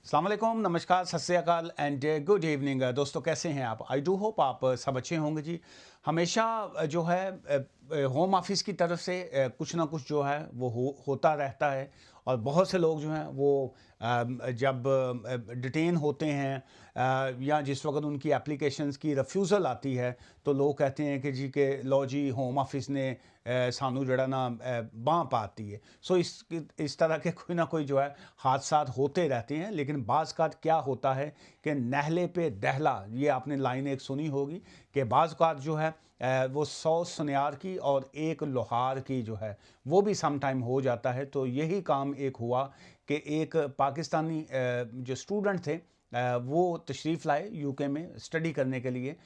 अस्सलाम वालेकुम, नमस्कार, सत श्री अकाल एंड गुड इवनिंग। दोस्तों कैसे हैं आप? आई डू होप आप सब अच्छे होंगे जी। हमेशा जो है होम ऑफिस की तरफ से कुछ ना कुछ जो है वो होता रहता है। और बहुत से लोग जो हैं वो जब डिटेन होते हैं या जिस वक्त उनकी एप्लीकेशंस की रिफ्यूज़ल आती है तो लोग कहते हैं कि जी के लो जी होम ऑफिस ने सानू जड़ा ना बांह पाती है। सो इस तरह के कोई ना कोई जो है हादसात होते रहते हैं, लेकिन बाज़ का क्या होता है कि नहले पे दहला, ये आपने लाइन एक सुनी होगी कि बाज़ का जो है वो 100 सुनियार की और एक लोहार की जो है वो भी सम टाइम हो जाता है। तो यही काम एक हुआ कि एक पाकिस्तानी जो स्टूडेंट थे वो तशरीफ़ लाए यूके में स्टडी करने के लिए।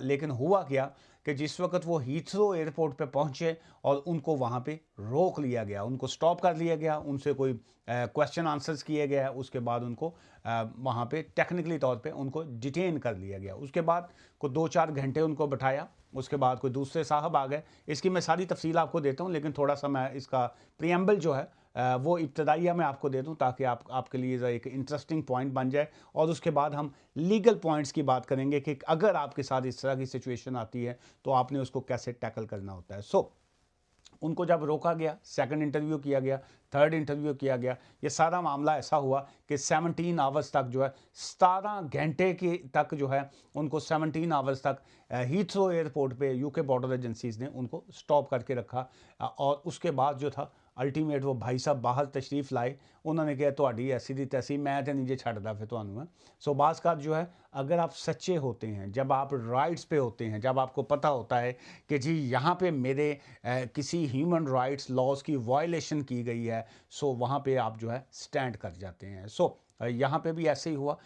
लेकिन हुआ क्या कि जिस वक्त वो हीथ्रो एयरपोर्ट पे पहुंचे और उनको वहाँ पे रोक लिया गया, उनको स्टॉप कर लिया गया, उनसे कोई क्वेश्चन आंसर्स किए गए, उसके बाद उनको वहाँ पे टेक्निकली तौर पे उनको डिटेन कर लिया गया। उसके बाद को 2-4 घंटे उनको बैठाया, उसके बाद कोई दूसरे साहब आ गए। इसकी मैं सारी तफसील आपको देता हूँ, लेकिन थोड़ा सा मैं इसका प्रियम्बल जो है वो इब्तदाइया में आपको दे दूं ताकि आपके लिए एक इंटरेस्टिंग पॉइंट बन जाए। और उसके बाद हम लीगल पॉइंट्स की बात करेंगे कि अगर आपके साथ इस तरह की सिचुएशन आती है तो आपने उसको कैसे टैकल करना होता है। उनको जब रोका गया, सेकंड इंटरव्यू किया गया, थर्ड इंटरव्यू किया गया, ये सारा मामला ऐसा हुआ कि 17 आवर्स तक जो है 17 घंटे के तक जो है उनको 17 आवर्स तक हीथ्रो एयरपोर्ट पे यूके बॉर्डर एजेंसीज ने उनको स्टॉप करके रखा। और उसके बाद जो था अल्टीमेट वो भाई साहब बाहर तशरीफ़ लाए, उन्होंने कहा तुहाडी ऐसी दी तैसी, मैं तो नहीं जे छड्डदा फिर तुहानू है। सो बाज़ का जो है अगर आप सच्चे होते हैं, जब आप राइट्स पे होते हैं, जब आपको पता होता है कि जी यहाँ पे मेरे किसी ह्यूमन राइट्स लॉज की वायलेशन की गई है, सो वहाँ पे आप जो है स्टैंड कर जाते हैं। यहाँ पे भी ऐसे ही हुआ।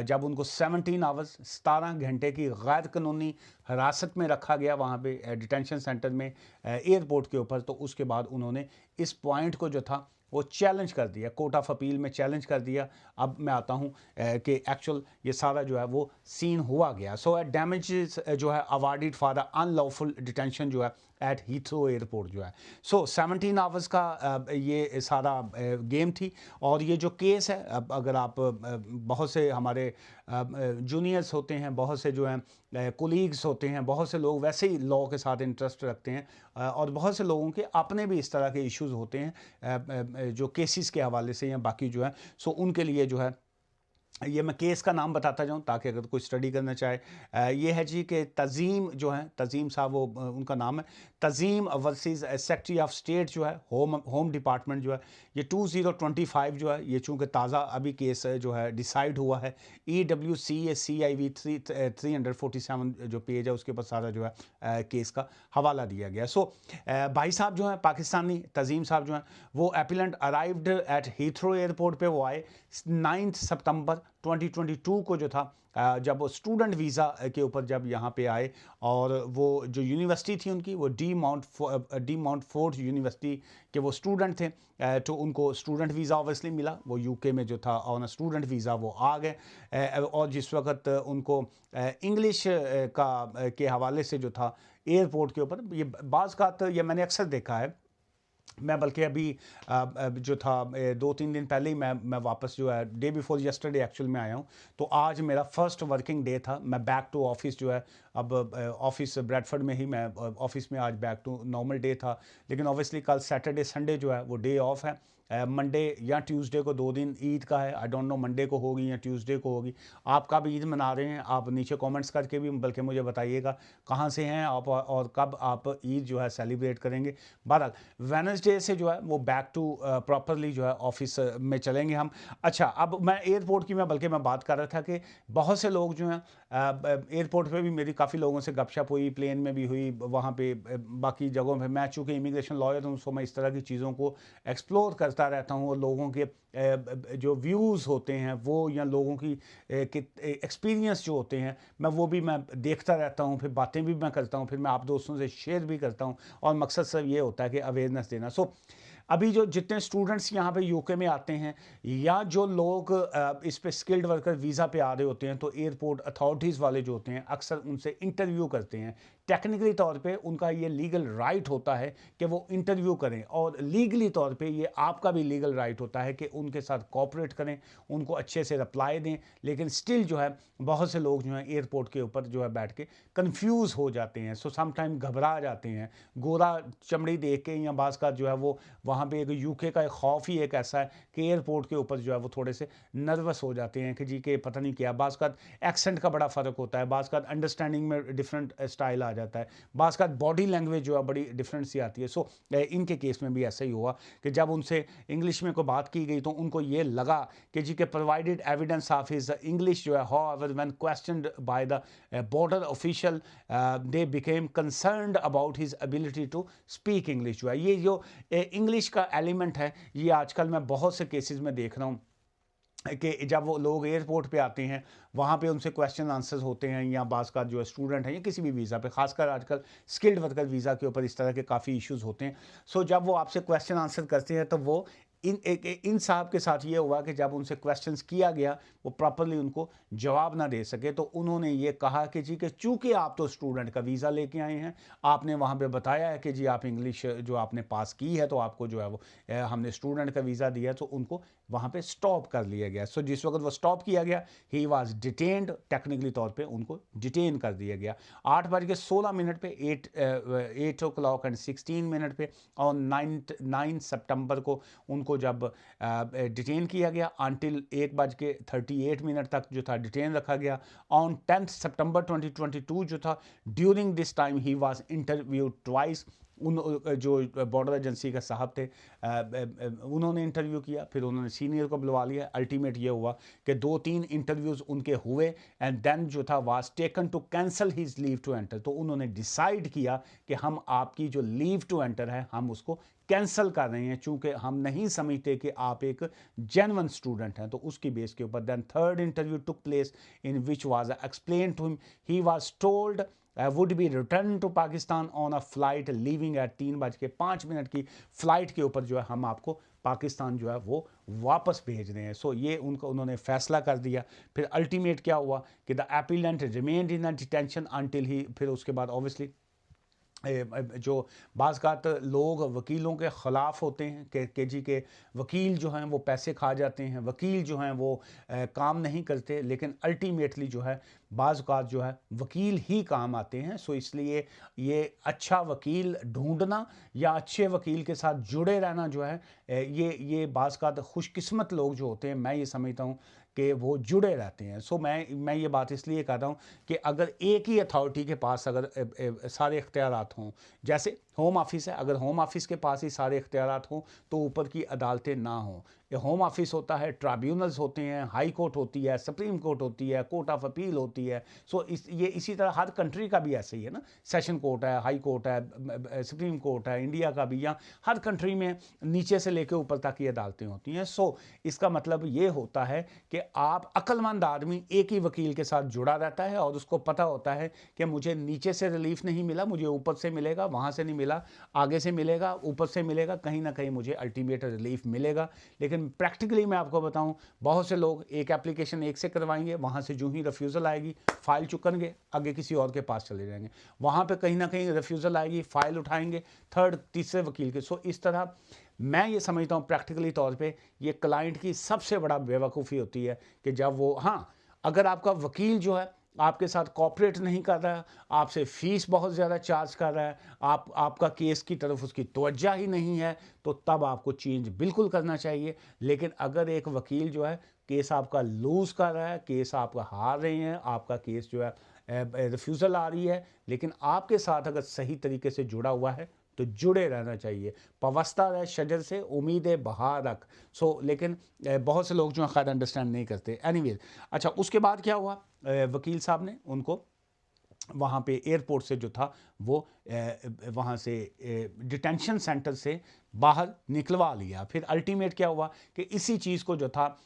जब उनको 17 आवर्स 17 घंटे की गैर कानूनी हिरासत में रखा गया वहाँ पे डिटेंशन सेंटर में एयरपोर्ट के ऊपर, तो उसके बाद उन्होंने इस पॉइंट को जो था वो चैलेंज कर दिया, कोर्ट ऑफ अपील में चैलेंज कर दिया। अब मैं आता हूँ कि एक्चुअल ये सारा जो है वो सीन हुआ गया। सो डैमेजेस जो है awarded for the unlawful detention जो है एट हीथ्रो एयरपोर्ट जो है। 17 आवर्स का ये सारा गेम थी। और ये जो केस है, अब अगर आप बहुत से हमारे जूनियर्स होते हैं, बहुत से जो हैं कोलीग्स होते हैं, बहुत से लोग वैसे ही लॉ के साथ इंटरेस्ट रखते हैं और बहुत से लोगों के अपने भी इस तरह के इश्यूज़ होते हैं जो केसेस के हवाले से या बाकी जो है। उनके लिए जो है ये मैं केस का नाम बताता जाऊँ ताकि अगर कोई स्टडी करना चाहे। ये है जी कि तज़ीम जो है, तज़ीम साहब वो उनका नाम है, तज़ीम वर्सेस सेक्रेटरी ऑफ स्टेट जो है, होम डिपार्टमेंट जो है। ये 2025 जो है, ये चूँकि ताज़ा अभी केस जो है डिसाइड हुआ है। EWCACIV 347 जो पेज है उसके ऊपर सारा जो है केस का हवाला दिया गया। भाई साहब जो हैं पाकिस्तानी, तज़ीम साहब जो हैं वो appellant arrived at Heathrow airport पे वो आए 9 सितंबर 2022 को जो था, जब वो स्टूडेंट वीज़ा के ऊपर जब यहाँ पे आए। और वो जो यूनिवर्सिटी थी उनकी वो डी माउंट फोर्ट यूनिवर्सिटी के वो स्टूडेंट थे। तो उनको स्टूडेंट वीज़ा ऑब्वियसली मिला, वो यूके में जो था ऑन स्टूडेंट वीज़ा वो आ गए। और जिस वक्त उनको इंग्लिश के हवाले से जो था एयरपोर्ट के ऊपर, ये बाज़ का तो ये मैंने अक्सर देखा है। मैं बल्कि अभी जो था 2-3 दिन पहले ही मैं वापस जो है डे बिफोर यस्टरडे एक्चुअल में आया हूँ। तो आज मेरा फर्स्ट वर्किंग डे था, मैं बैक टू ऑफिस जो है। अब ऑफिस ब्रैडफर्ड में ही मैं ऑफिस में आज बैक टू नॉर्मल डे था। लेकिन ऑब्वियसली कल सैटरडे संडे जो है वो डे ऑफ है। मंडे या ट्यूसडे को 2 दिन ईद का है। आई डोंट नो मंडे को होगी या ट्यूसडे को होगी। आप कब ईद मना रहे हैं आप नीचे कमेंट्स करके भी बल्कि मुझे बताइएगा कहाँ से हैं आप और कब आप ईद जो है सेलिब्रेट करेंगे। बहरहाल वेडनेसडे से जो है वो बैक टू प्रॉपरली जो है ऑफिस में चलेंगे हम। अच्छा, अब मैं एयरपोर्ट की मैं बात कर रहा था कि बहुत से लोग जो हैं एयरपोर्ट पे भी मेरी काफ़ी लोगों से गपशप हुई, प्लेन में भी हुई, वहाँ पे बाकी जगहों पे। मैं चूँकि इमिग्रेशन लॉयर हूँ, सो मैं इस तरह की चीज़ों को एक्सप्लोर करता रहता हूँ। और लोगों के जो व्यूज़ होते हैं वो या लोगों की एक्सपीरियंस जो होते हैं मैं देखता रहता हूँ, फिर बातें भी मैं करता हूँ, फिर मैं आप दोस्तों से शेयर भी करता हूँ। और मकसद सिर्फ ये होता है कि अवेयरनेस देना। अभी जो जितने स्टूडेंट्स यहाँ पे यूके में आते हैं या जो लोग इस पे स्किल्ड वर्कर वीज़ा पे आ रहे होते हैं, तो एयरपोर्ट अथॉरिटीज़ वाले जो होते हैं अक्सर उनसे इंटरव्यू करते हैं। टेक्निकली तौर पे उनका ये लीगल राइट होता है कि वो इंटरव्यू करें, और लीगली तौर पे ये आपका भी लीगल राइट होता है कि उनके साथ कोऑपरेट करें, उनको अच्छे से रिप्लाई दें। लेकिन स्टिल जो है बहुत से लोग जो हैं एयरपोर्ट के ऊपर जो है बैठ के कंफ्यूज हो जाते हैं, सो समटाइम घबरा जाते हैं। गोरा चमड़ी देख के या बाज़ का जो है वो वहाँ पे एक यूके का एक खौफ ही एक ऐसा है कि एयरपोर्ट के ऊपर जो है वो थोड़े से नर्वस हो जाते हैं कि जी के पता नहीं क्या। बाज़ का एक्सेंट का बड़ा फ़र्क होता है, बाज़ का अंडरस्टैंडिंग में डिफरेंट स्टाइल आ जाता है, बाज़ का बॉडी लैंग्वेज जो है बड़ी डिफरेंट सी आती है। सो इनके केस में भी ऐसा ही हुआ कि जब उनसे इंग्लिश में कोई बात की गई तो उनको ये लगा कि जी के provided evidence of his English जो है, however when questioned by the border official they became concerned about his ability to speak English. जो है ये जो इंग्लिश का एलिमेंट है, ये आजकल मैं बहुत से केसेस में देख रहा हूँ कि जब वो लोग एयरपोर्ट पे आते हैं, वहाँ पे उनसे क्वेश्चन आंसर्स होते हैं, या बाज़ का जो है स्टूडेंट है या किसी भी वीज़ा पे, खासकर आजकल स्किल्ड वर्कर वीज़ा के ऊपर इस तरह के काफ़ी इश्यूज होते हैं। सो जब वो आपसे क्वेश्चन आंसर करते हैं तो वो इन साहब के साथ ये हुआ कि जब उनसे क्वेश्चंस किया गया वो प्रॉपरली उनको जवाब ना दे सके, तो उन्होंने ये कहा कि जी कि चूंकि आप तो स्टूडेंट का वीज़ा लेके आए हैं, आपने वहाँ पे बताया है कि जी आप इंग्लिश जो आपने पास की है, तो आपको जो है वो हमने स्टूडेंट का वीज़ा दिया, तो उनको वहाँ पे स्टॉप कर लिया गया। सो जिस वक्त वो स्टॉप किया गया, ही वाज डिटेन्ड, टेक्निकली तौर पे उनको डिटेन कर दिया गया। 8:16 पे 8 o'clock and 16 पे और 9 सितंबर को उनको जब डिटेन किया गया, अनटिल 1:38 तक जो था डिटेन रखा गया। ऑन 10 सितंबर 2022 जो था, during this time he was interviewed twice. उन जो बॉर्डर एजेंसी का साहब थे उन्होंने इंटरव्यू किया, फिर उन्होंने सीनियर को बुलवा लिया। अल्टीमेट ये हुआ कि 2-3 इंटरव्यूज़ उनके हुए, एंड देन जो था was taken to cancel his leave to enter. तो उन्होंने डिसाइड किया कि हम आपकी जो लीव टू एंटर है हम उसको कैंसल कर रहे हैं, चूंकि हम नहीं समझते कि आप एक जेन्युइन स्टूडेंट हैं। तो उसकी बेस के ऊपर then third interview took place in which was explain to him, he was told would be return to Pakistan on a flight leaving at 3:05 की फ़्लाइट के ऊपर जो है हम आपको पाकिस्तान जो है वो वापस भेज रहे हैं। सो ये उन्होंने फैसला कर दिया। फिर अल्टीमेट क्या हुआ कि the appellant remained in the detention until he, फिर उसके बाद ऑब्वियसली जो बाज़ लोग वकीलों के ख़िलाफ़ होते हैं कि जी के वकील जो हैं वो पैसे खा जाते हैं, वकील जो हैं वो काम नहीं करते, लेकिन अल्टीमेटली जो है बाज़ जो है वकील ही काम आते हैं। सो इसलिए ये अच्छा वकील ढूंढना या अच्छे वकील के साथ जुड़े रहना जो है ये बाज़ खुशकिस्मत लोग जो होते हैं, मैं ये समझता हूँ कि वो जुड़े रहते हैं। सो मैं ये बात इसलिए कहता हूँ कि अगर एक ही अथॉरिटी के पास अगर सारे इख्तियारात हों, जैसे होम ऑफिस है, अगर होम ऑफिस के पास ही सारे इख्तियारात हों तो ऊपर की अदालतें ना हों। ये होम ऑफिस होता है, ट्राइब्यूनल्स होते हैं, हाई कोर्ट होती है, सुप्रीम कोर्ट होती है, कोर्ट ऑफ अपील होती है। सो ये इसी तरह हर कंट्री का भी ऐसे ही है ना, सेशन कोर्ट है, हाई कोर्ट है, सुप्रीम कोर्ट है, इंडिया का भी, या हर कंट्री में नीचे से लेकर ऊपर तक की अदालतें होती हैं। सो इसका मतलब ये होता है कि आप अक्लमंद आदमी एक ही वकील के साथ जुड़ा रहता है और उसको पता होता है कि मुझे नीचे से रिलीफ नहीं मिला, मुझे ऊपर से मिलेगा, वहाँ से नहीं मिला, आगे से मिलेगा, ऊपर से मिलेगा, कहीं ना कहीं मुझे अल्टीमेट रिलीफ मिलेगा। लेकिन प्रैक्टिकली मैं आपको बताऊं, बहुत से लोग एक एप्लीकेशन एक से करवाएंगे, वहाँ से जो ही रिफ्यूज़ल आएगी फाइल चुकनगे, आगे किसी और के पास चले जाएंगे, वहाँ पे कहीं ना कहीं रिफ्यूज़ल आएगी, फाइल उठाएंगे थर्ड तीसरे वकील के। सो इस तरह मैं ये समझता हूँ प्रैक्टिकली तौर पे ये क्लाइंट की सबसे बड़ा बेवकूफ़ी होती है कि जब वो, हाँ, अगर आपका वकील जो है आपके साथ कोऑपरेट नहीं कर रहा है, आपसे फ़ीस बहुत ज़्यादा चार्ज कर रहा है, आपका केस की तरफ उसकी तवज्जो ही नहीं है, तो तब आपको चेंज बिल्कुल करना चाहिए। लेकिन अगर एक वकील जो है केस आपका लूज़ कर रहा है, केस आपका हार रहे हैं, आपका केस जो है रिफ्यूज़ल आ रही है, लेकिन आपके साथ अगर सही तरीके से जुड़ा हुआ है तो जुड़े रहना चाहिए। पवस्ता रह शजर से उम्मीद बहार रख। सो लेकिन बहुत से लोग जो खैर अंडरस्टैंड नहीं करते। एनीवेज, अच्छा, उसके बाद क्या हुआ, वकील साहब ने उनको वहाँ पे एयरपोर्ट से जो था वो वहाँ से डिटेंशन सेंटर से बाहर निकलवा लिया। फिर अल्टीमेट क्या हुआ कि इसी चीज़ को जो था,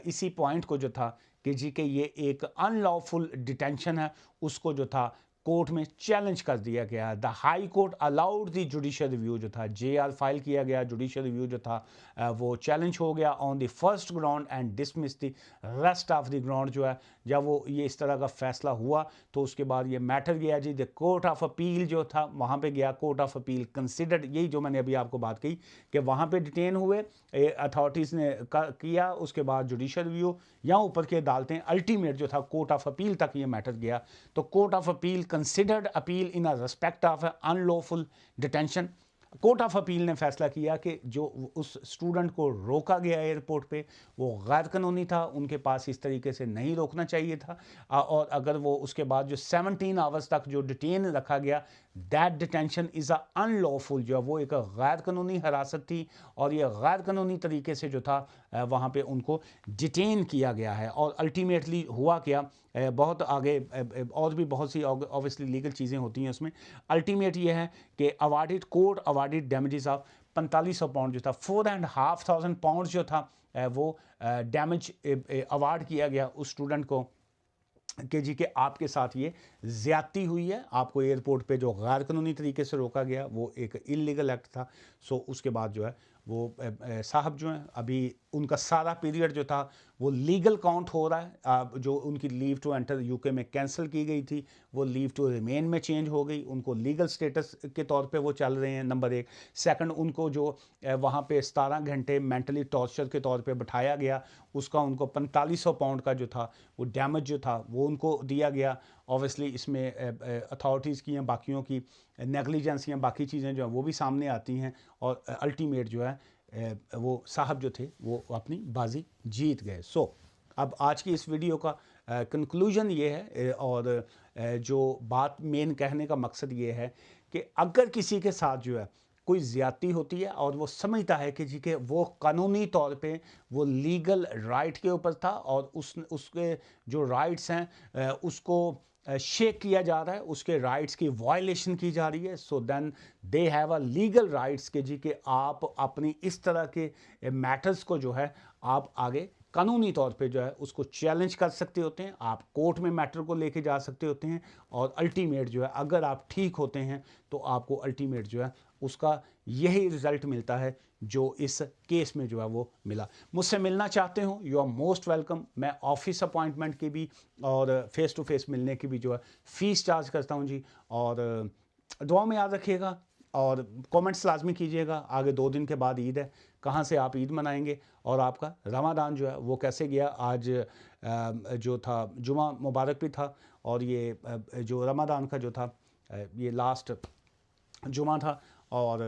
इसी पॉइंट को जो था कि जी कि ये एक अनलॉफुल डिटेंशन है, उसको जो था कोर्ट में चैलेंज कर दिया गया। The high court allowed the judicial review जो था, JR फाइल किया गया, जुडिशियल रिव्यू जो था वो चैलेंज हो गया on the first ground and dismiss the rest of the ground जो है। जब वो ये इस तरह का फैसला हुआ तो उसके बाद ये मैटर गया जी द कोर्ट ऑफ अपील जो था, वहाँ पे गया। कोर्ट ऑफ अपील कंसिडर्ड, यही जो मैंने अभी आपको बात कही कि वहाँ पे डिटेन हुए, अथॉरिटीज़ ने किया, उसके बाद जुडिशियल रिव्यू या ऊपर की अदालतें, अल्टीमेट जो था कोर्ट ऑफ अपील तक ये मैटर गया। तो court of appeal considered appeal in a respect of unlawful detention. Court of appeal ने फैसला किया कि जो उस स्टूडेंट को रोका गया एयरपोर्ट पे वो गैर कानूनी था, उनके पास इस तरीके से नहीं रोकना चाहिए था। और अगर वो उसके बाद जो 17 आवर्स तक जो डिटेन रखा गया, that detention is a unlawful, जो वो एक गैर कानूनी हिरासत थी और ये गैर कानूनी तरीके से जो था वहाँ पे उनको डिटेन किया गया है। और अल्टीमेटली हुआ क्या, बहुत आगे और भी बहुत सी ऑब्वियसली लीगल चीज़ें होती हैं उसमें। अल्टीमेट ये है कि awarded court awarded damages of 4500 pound जो था, 4500 पाउंड जो था वो डैमेज अवार्ड किया गया उस स्टूडेंट को कि जी के आपके साथ ये ज़्यादती हुई है, आपको एयरपोर्ट पे जो गैर कानूनी तरीके से रोका गया वो एक इलीगल एक्ट था। सो उसके बाद जो है वो साहब जो हैं अभी उनका सारा पीरियड जो था वो लीगल काउंट हो रहा है। जो उनकी लीव टू एंटर यूके में कैंसिल की गई थी वो लीव टू रिमेन में चेंज हो गई, उनको लीगल स्टेटस के तौर पे वो चल रहे हैं, नंबर एक। सेकंड, उनको जो वहाँ पे 17 घंटे मेंटली टॉर्चर के तौर पे बिठाया गया, उसका उनको 4500 पाउंड का जो था वो डैमेज जो था वो उनको दिया गया। ऑब्वियसली इसमें अथॉरिटीज़ की या बाकियों की नेगलिजेंस या बाकी चीज़ें जो हैं वो भी सामने आती हैं और अल्टीमेट जो है वो साहब जो थे वो अपनी बाजी जीत गए। सो अब आज की इस वीडियो का कंक्लूजन ये है और जो बात मेन कहने का मकसद ये है कि अगर किसी के साथ जो है कोई ज़्यादती होती है और वो समझता है कि जी के वो कानूनी तौर पे वो लीगल राइट के ऊपर था और उसके जो राइट्स हैं उसको शेक किया जा रहा है, उसके राइट्स की वायलेशन की जा रही है, so then they have a legal rights के जी के आप अपनी इस तरह के मैटर्स को जो है आप आगे कानूनी तौर पे जो है उसको चैलेंज कर सकते होते हैं, आप कोर्ट में मैटर को लेके जा सकते होते हैं और अल्टीमेट जो है अगर आप ठीक होते हैं तो आपको अल्टीमेट जो है उसका यही रिज़ल्ट मिलता है जो इस केस में जो है वो मिला। मुझसे मिलना चाहते हो, यू आर मोस्ट वेलकम। मैं ऑफिस अपॉइंटमेंट की भी और फेस टू फेस मिलने की भी जो है फ़ीस चार्ज करता हूँ जी। और दुआ में याद रखिएगा और कमेंट्स लाजमी कीजिएगा। आगे 2 दिन के बाद ईद है, कहाँ से आप ईद मनाएंगे और आपका रमादान जो है वो कैसे गया। आज जो था जुमा मुबारक भी था और ये जो रमादान का जो था ये लास्ट जुमा था। और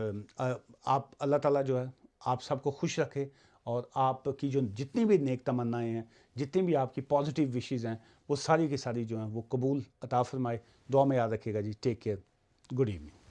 आप अल्लाह ताला जो है आप सबको खुश रखे और आपकी जो जितनी भी नेक तमन्नाएं हैं, जितनी भी आपकी पॉजिटिव विशेज़ हैं वो सारी की सारी जो हैं वो कबूल अता फरमाए। दुआ में याद रखिएगा जी। Take care, good evening.